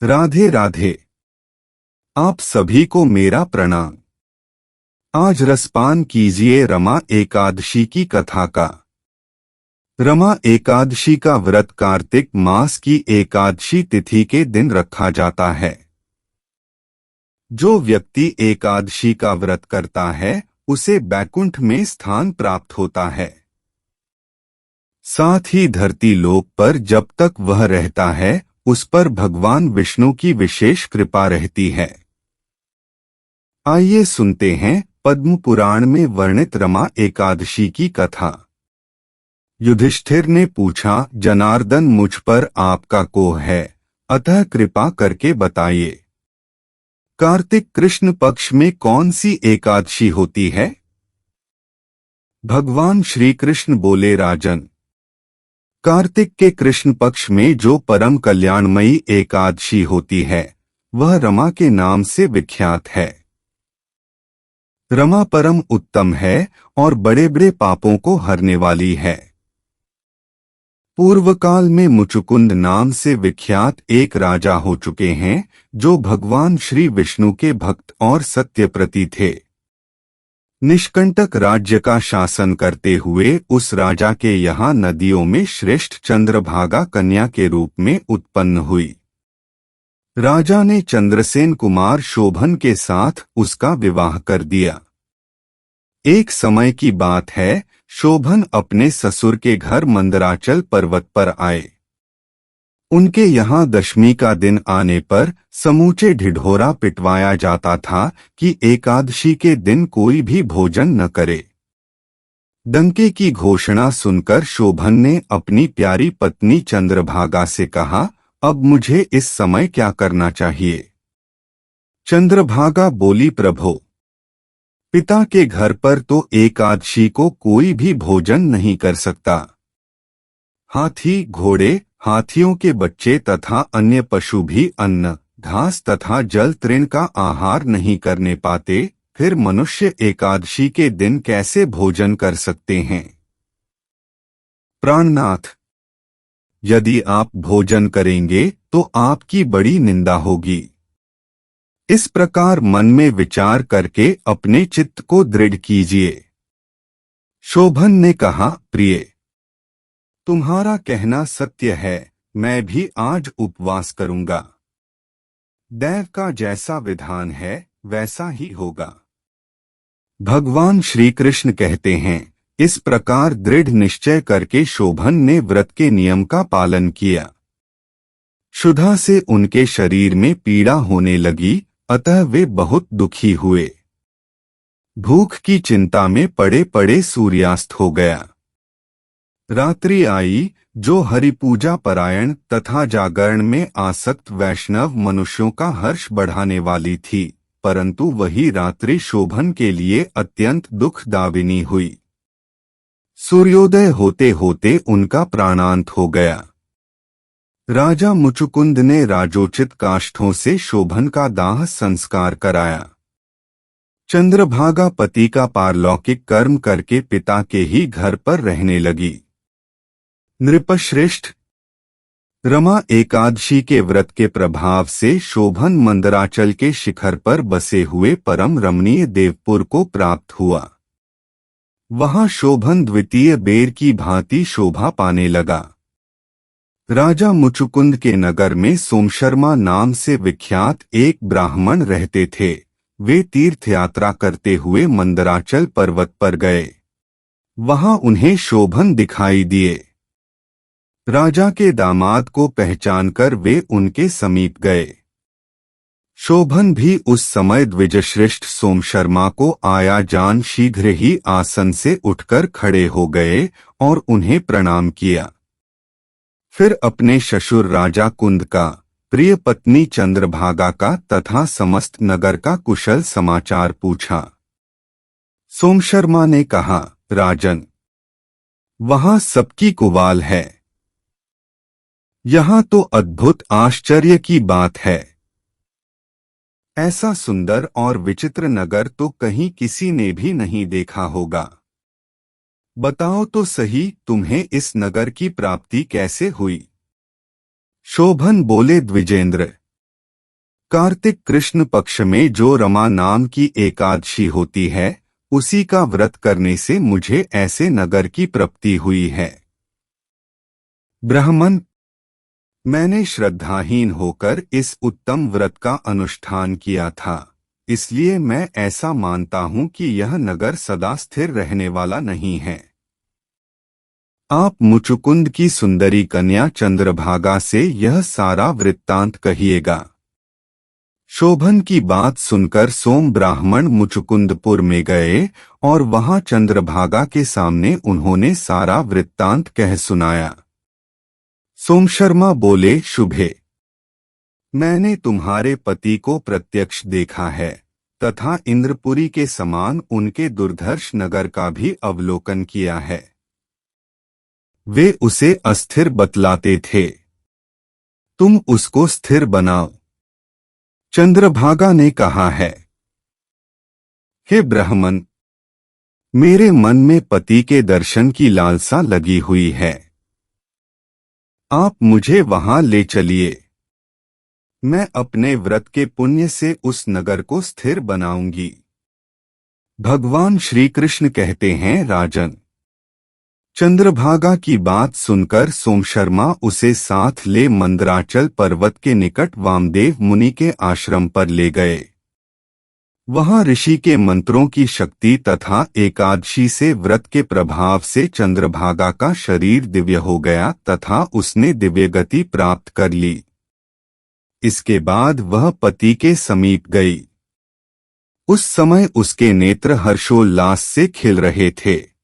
राधे राधे। आप सभी को मेरा प्रणाम। आज रसपान कीजिए रमा एकादशी की कथा का। रमा एकादशी का व्रत कार्तिक मास की एकादशी तिथि के दिन रखा जाता है। जो व्यक्ति एकादशी का व्रत करता है उसे बैकुंठ में स्थान प्राप्त होता है। साथ ही धरती लोक पर जब तक वह रहता है उस पर भगवान विष्णु की विशेष कृपा रहती है। आइए सुनते हैं पद्म पुराण में वर्णित रमा एकादशी की कथा। युधिष्ठिर ने पूछा, जनार्दन मुझ पर आपका कोह है, अतः कृपा करके बताइए। कार्तिक कृष्ण पक्ष में कौन सी एकादशी होती है? भगवान श्री कृष्ण बोले, राजन, कार्तिक के कृष्ण पक्ष में जो परम कल्याणमयी एकादशी होती है वह रमा के नाम से विख्यात है। रमा परम उत्तम है और बड़े बड़े पापों को हरने वाली है। पूर्व काल में मुचुकुंद नाम से विख्यात एक राजा हो चुके हैं जो भगवान श्री विष्णु के भक्त और सत्यप्रति थे। निष्कंटक राज्य का शासन करते हुए उस राजा के यहाँ नदियों में श्रेष्ठ चंद्रभागा कन्या के रूप में उत्पन्न हुई। राजा ने चंद्रसेन कुमार शोभन के साथ उसका विवाह कर दिया। एक समय की बात है, शोभन अपने ससुर के घर मंदराचल पर्वत पर आए। उनके यहाँ दशमी का दिन आने पर समूचे ढिढोरा पिटवाया जाता था कि एकादशी के दिन कोई भी भोजन न करे। डंके की घोषणा सुनकर शोभन ने अपनी प्यारी पत्नी चंद्रभागा से कहा, अब मुझे इस समय क्या करना चाहिए? चंद्रभागा बोली, प्रभो, पिता के घर पर तो एकादशी को कोई भी भोजन नहीं कर सकता। हाथी, घोड़े, हाथियों के बच्चे तथा अन्य पशु भी अन्न, घास तथा जल तृण का आहार नहीं करने पाते, फिर मनुष्य एकादशी के दिन कैसे भोजन कर सकते हैं? प्राणनाथ, यदि आप भोजन करेंगे तो आपकी बड़ी निंदा होगी। इस प्रकार मन में विचार करके अपने चित्त को दृढ़ कीजिए। शोभन ने कहा, प्रिय, तुम्हारा कहना सत्य है, मैं भी आज उपवास करूंगा। दैव का जैसा विधान है वैसा ही होगा। भगवान श्री कृष्ण कहते हैं, इस प्रकार दृढ़ निश्चय करके शोभन ने व्रत के नियम का पालन किया। क्षुधा से उनके शरीर में पीड़ा होने लगी, अतः वे बहुत दुखी हुए। भूख की चिंता में पड़े पड़े सूर्यास्त हो गया। रात्रि आई, जो हरिपूजा परायण तथा जागरण में आसक्त वैष्णव मनुष्यों का हर्ष बढ़ाने वाली थी, परंतु वही रात्रि शोभन के लिए अत्यंत दुखदायिनी हुई। सूर्योदय होते होते उनका प्राणांत हो गया। राजा मुचुकुंद ने राजोचित काष्ठों से शोभन का दाह संस्कार कराया। चंद्रभागा पति का पारलौकिक कर्म करके पिता के ही घर पर रहने लगी। नृपश्रेष्ठ, रमा एकादशी के व्रत के प्रभाव से शोभन मंदराचल के शिखर पर बसे हुए परम रमणीय देवपुर को प्राप्त हुआ। वहां शोभन द्वितीय बेर की भांति शोभा पाने लगा। राजा मुचुकुंद के नगर में सोमशर्मा नाम से विख्यात एक ब्राह्मण रहते थे। वे तीर्थ यात्रा करते हुए मंदराचल पर्वत पर गए। वहां उन्हें शोभन दिखाई दिए। राजा के दामाद को पहचानकर वे उनके समीप गए। शोभन भी उस समय द्विजश्रेष्ठ सोमशर्मा को आया जान शीघ्र ही आसन से उठकर खड़े हो गए और उन्हें प्रणाम किया। फिर अपने ससुर राजा कुंद का, प्रिय पत्नी चंद्रभागा का तथा समस्त नगर का कुशल समाचार पूछा। सोमशर्मा ने कहा, राजन, वहां सबकी कुवाल है। यहाँ तो अद्भुत आश्चर्य की बात है। ऐसा सुंदर और विचित्र नगर तो कहीं किसी ने भी नहीं देखा होगा। बताओ तो सही, तुम्हें इस नगर की प्राप्ति कैसे हुई? शोभन बोले, द्विजेंद्र, कार्तिक कृष्ण पक्ष में जो रमा नाम की एकादशी होती है, उसी का व्रत करने से मुझे ऐसे नगर की प्राप्ति हुई है। ब्राह्मण, मैंने श्रद्धाहीन होकर इस उत्तम व्रत का अनुष्ठान किया था, इसलिए मैं ऐसा मानता हूं कि यह नगर सदा स्थिर रहने वाला नहीं है। आप मुचुकुंद की सुंदरी कन्या चंद्रभागा से यह सारा वृत्तांत कहिएगा। शोभन की बात सुनकर सोम ब्राह्मण मुचुकुंदपुर में गए और वहां चंद्रभागा के सामने उन्होंने सारा वृत्तांत कह सुनाया। सोम शर्मा बोले, शुभे, मैंने तुम्हारे पति को प्रत्यक्ष देखा है तथा इंद्रपुरी के समान उनके दुर्धर्ष नगर का भी अवलोकन किया है। वे उसे अस्थिर बतलाते थे, तुम उसको स्थिर बनाओ। चंद्रभागा ने कहा है, हे ब्राह्मण, मेरे मन में पति के दर्शन की लालसा लगी हुई है। आप मुझे वहां ले चलिए। मैं अपने व्रत के पुण्य से उस नगर को स्थिर बनाऊंगी। भगवान श्री कृष्ण कहते हैं, राजन। चंद्रभागा की बात सुनकर सोमशर्मा उसे साथ ले मंदराचल पर्वत के निकट वामदेव मुनि के आश्रम पर ले गए। वहां ऋषि के मंत्रों की शक्ति तथा एकादशी से व्रत के प्रभाव से चंद्रभागा का शरीर दिव्य हो गया तथा उसने दिव्य गति प्राप्त कर ली। इसके बाद वह पति के समीप गई। उस समय उसके नेत्र हर्षोल्लास से खिल रहे थे।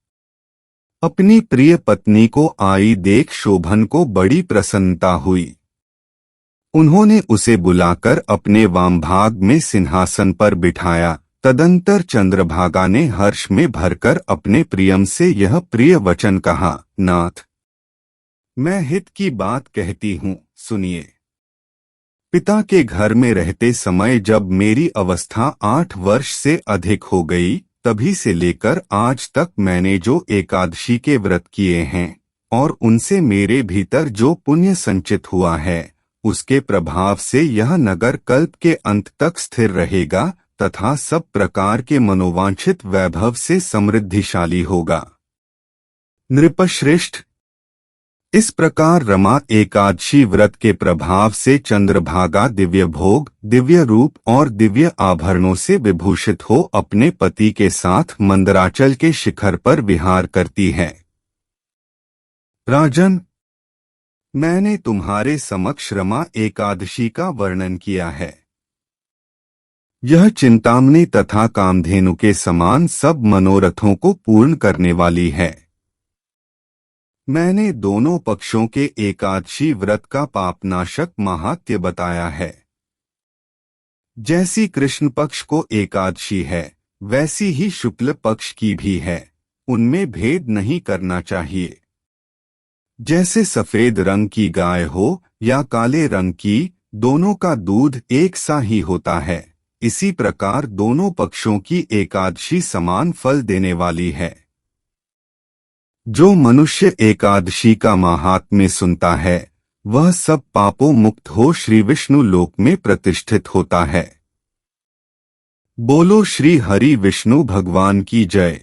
अपनी प्रिय पत्नी को आई देख शोभन को बड़ी प्रसन्नता हुई। उन्होंने उसे बुलाकर अपने वामभाग में सिंहासन पर बिठाया। तदंतर चंद्रभागा ने हर्ष में भरकर अपने प्रियम से यह प्रिय वचन कहा, नाथ, मैं हित की बात कहती हूँ, सुनिए। पिता के घर में रहते समय जब मेरी अवस्था 8 वर्ष से अधिक हो गई, तभी से लेकर आज तक मैंने जो एकादशी के व्रत किए हैं और उनसे मेरे भीतर जो पुण्य संचित हुआ है, उसके प्रभाव से यह नगर कल्प के अंत तक स्थिर रहेगा तथा सब प्रकार के मनोवांछित वैभव से समृद्धिशाली होगा। नृपश्रेष्ठ, इस प्रकार रमा एकादशी व्रत के प्रभाव से चंद्रभागा दिव्य भोग, दिव्य रूप और दिव्य आभरणों से विभूषित हो अपने पति के साथ मंदराचल के शिखर पर विहार करती है। राजन, मैंने तुम्हारे समक्ष रमा एकादशी का वर्णन किया है। यह चिंतामणि तथा कामधेनु के समान सब मनोरथों को पूर्ण करने वाली है। मैंने दोनों पक्षों के एकादशी व्रत का पापनाशक महात्म्य बताया है। जैसी कृष्ण पक्ष को एकादशी है, वैसी ही शुक्ल पक्ष की भी है। उनमें भेद नहीं करना चाहिए। जैसे सफेद रंग की गाय हो या काले रंग की, दोनों का दूध एक सा ही होता है। इसी प्रकार दोनों पक्षों की एकादशी समान फल देने वाली है। जो मनुष्य एकादशी का महात्म्य सुनता है, वह सब पापों मुक्त हो श्री विष्णु लोक में प्रतिष्ठित होता है। बोलो श्री हरि विष्णु भगवान की जय।